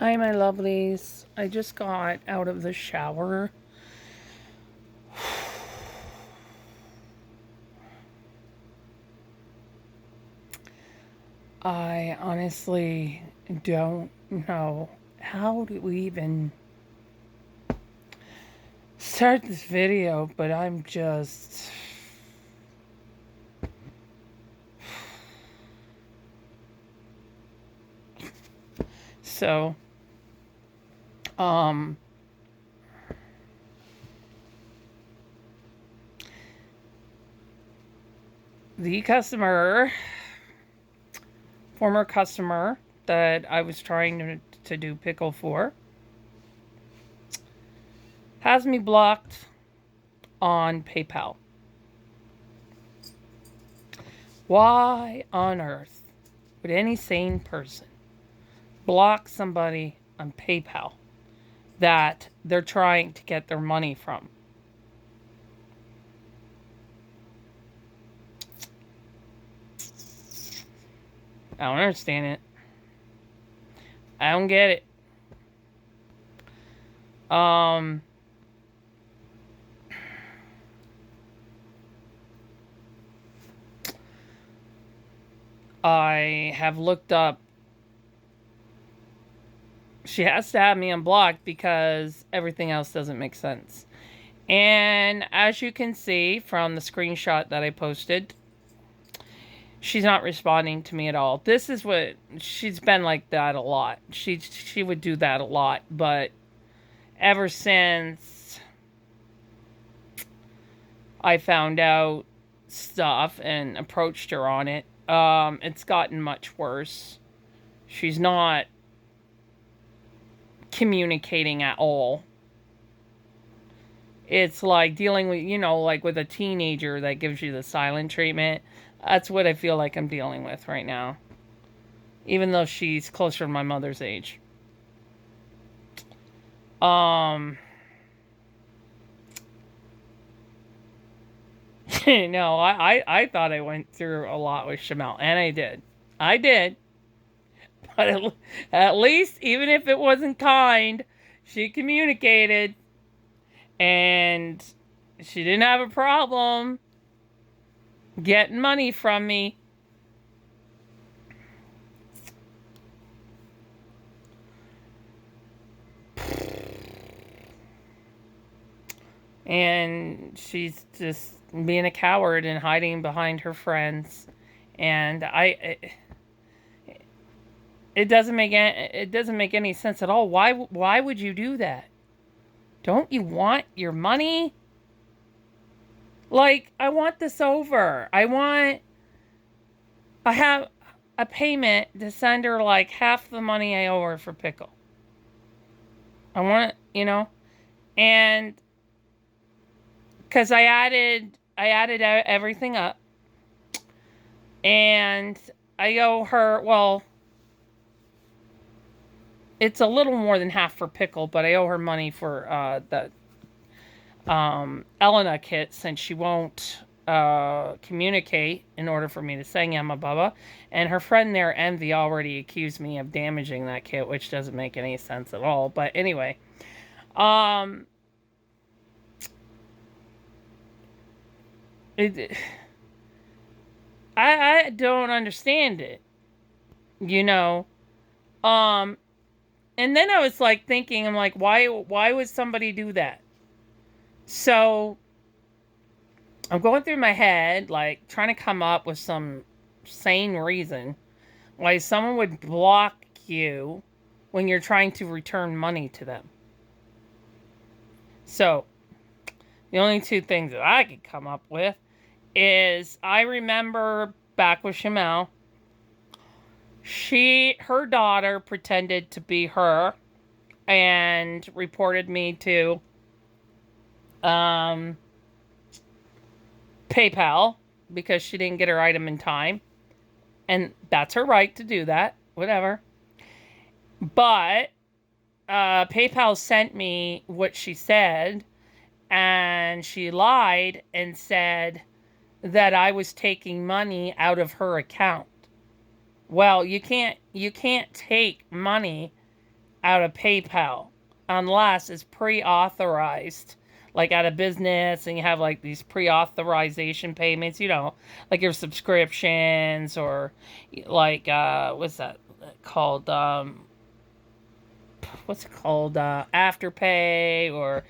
Hi, my lovelies. I just got out of the shower. I honestly don't know how do we even start this video, but I'm just. So, um, the former customer that I was trying to do pickle for, has me blocked on PayPal. Why on earth would any sane person block somebody on PayPal that they're trying to get their money from? I don't understand it. I don't get it. I have looked up. She has to have me unblocked because everything else doesn't make sense. And as you can see from the screenshot that I posted, she's not responding to me at all. This is what she's been like that a lot. She would do that a lot, but ever since I found out stuff and approached her on it, it's gotten much worse. She's not communicating at all. It's like dealing with, like with a teenager that gives you the silent treatment. That's what I feel like I'm dealing with right now. Even though she's closer to my mother's age. No, I thought I went through a lot with Shamel, and I did. I did. But at least, even if it wasn't kind, she communicated. And she didn't have a problem getting money from me. And she's just being a coward and hiding behind her friends. And it doesn't make any sense at all. Why would you do that? Don't you want your money? Like, I want this over. I have a payment to send her like half the money I owe her for pickle. I want, and because I added everything up, and I owe her, well, it's a little more than half for pickle, but I owe her money for the Elena kit, since she won't communicate in order for me to sing Emma Bubba. And her friend there, Envy, already accused me of damaging that kit, which doesn't make any sense at all. But anyway, I don't understand it, you know. And then I was like thinking, I'm like, why would somebody do that? So I'm going through my head, like trying to come up with some sane reason why someone would block you when you're trying to return money to them. So the only two things that I could come up with is, I remember back with Shamel, her daughter pretended to be her and reported me to PayPal because she didn't get her item in time. And that's her right to do that, whatever. But PayPal sent me what she said, and she lied and said that I was taking money out of her account. Well, you can't take money out of PayPal unless it's pre-authorized, like at a business, and you have like these pre-authorization payments, like your subscriptions, or like what's that called? What's it called? Afterpay, or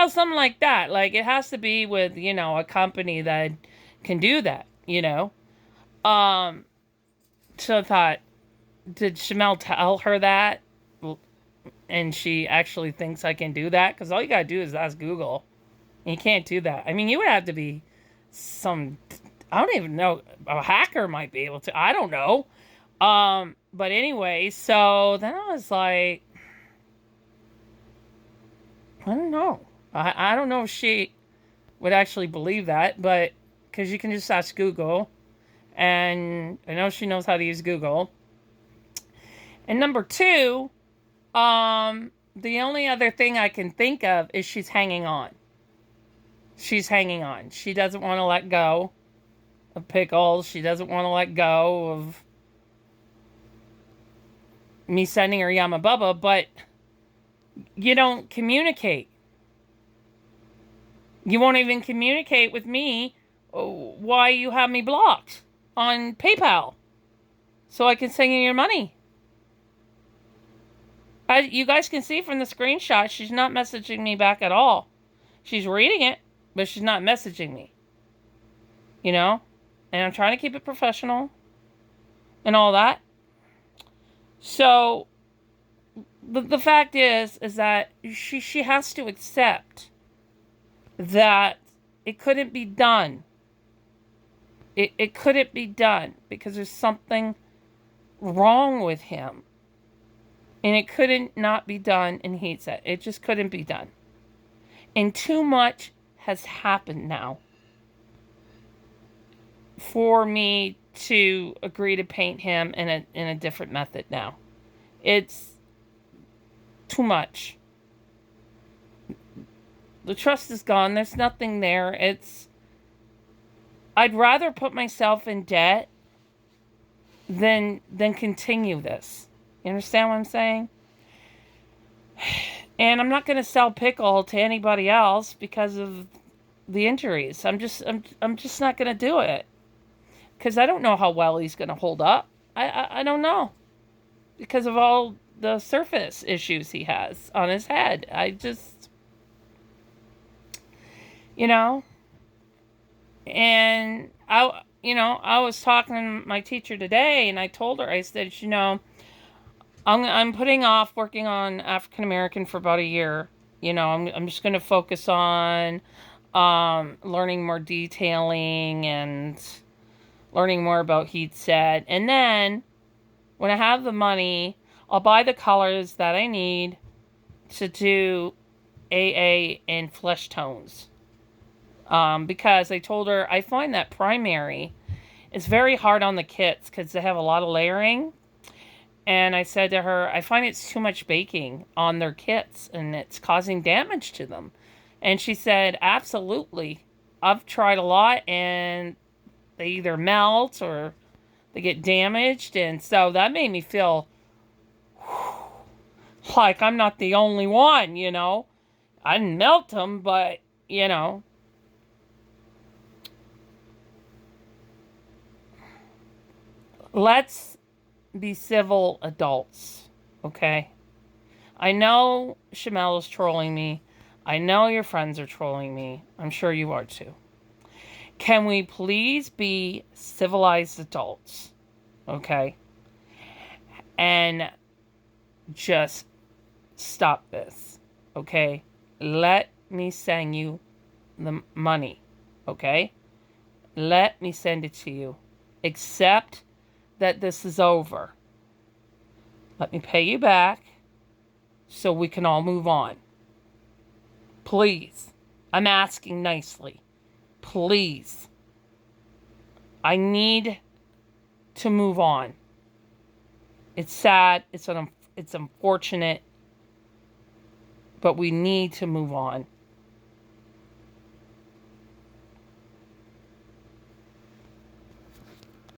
something like that. Like it has to be with a company that can do that. Um. So I thought, did Shamel tell her that? And she actually thinks I can do that? Because all you gotta do is ask Google. And you can't do that. I mean, you would have to be I don't even know, a hacker might be able to. I don't know. But anyway, so then I was like, I don't know. I don't know if she would actually believe that, but because you can just ask Google. And I know she knows how to use Google. And number two, the only other thing I can think of is she's hanging on. She's hanging on. She doesn't want to let go of Pickles. She doesn't want to let go of me sending her Yamabubba, but you don't communicate. You won't even communicate with me why you have me blocked on PayPal so I can send you your money. You guys can see from the screenshot, she's not messaging me back at all. She's reading it, but she's not messaging me. And I'm trying to keep it professional and all that. So the fact is that she has to accept that it couldn't be done. It couldn't be done because there's something wrong with him. And it couldn't not be done, and he said it just couldn't be done. And too much has happened now for me to agree to paint him in a different method now. It's too much. The trust is gone. There's nothing there. I'd rather put myself in debt than continue this. You understand what I'm saying? And I'm not going to sell Pickle to anybody else because of the injuries. I'm just not going to do it. Because I don't know how well he's going to hold up. I don't know. Because of all the surface issues he has on his head. I just, and I was talking to my teacher today, and I told her, I said, I'm putting off working on African American for about a year. I'm just going to focus on learning more detailing and learning more about heat set. And then when I have the money, I'll buy the colors that I need to do AA and flesh tones. Because I told her I find that primary is very hard on the kits because they have a lot of layering. And I said to her, I find it's too much baking on their kits and it's causing damage to them. And she said, absolutely. I've tried a lot and they either melt or they get damaged. And so that made me feel like I'm not the only one, I didn't melt them, but, let's be civil adults, okay? I know Shamel is trolling me. I know your friends are trolling me. I'm sure you are too. Can we please be civilized adults, okay? And just stop this, okay? Let me send you the money, okay? Let me send it to you. Accept that this is over. Let me pay you back so we can all move on. Please. I'm asking nicely. Please. I need to move on. It's sad. It's unfortunate. But we need to move on.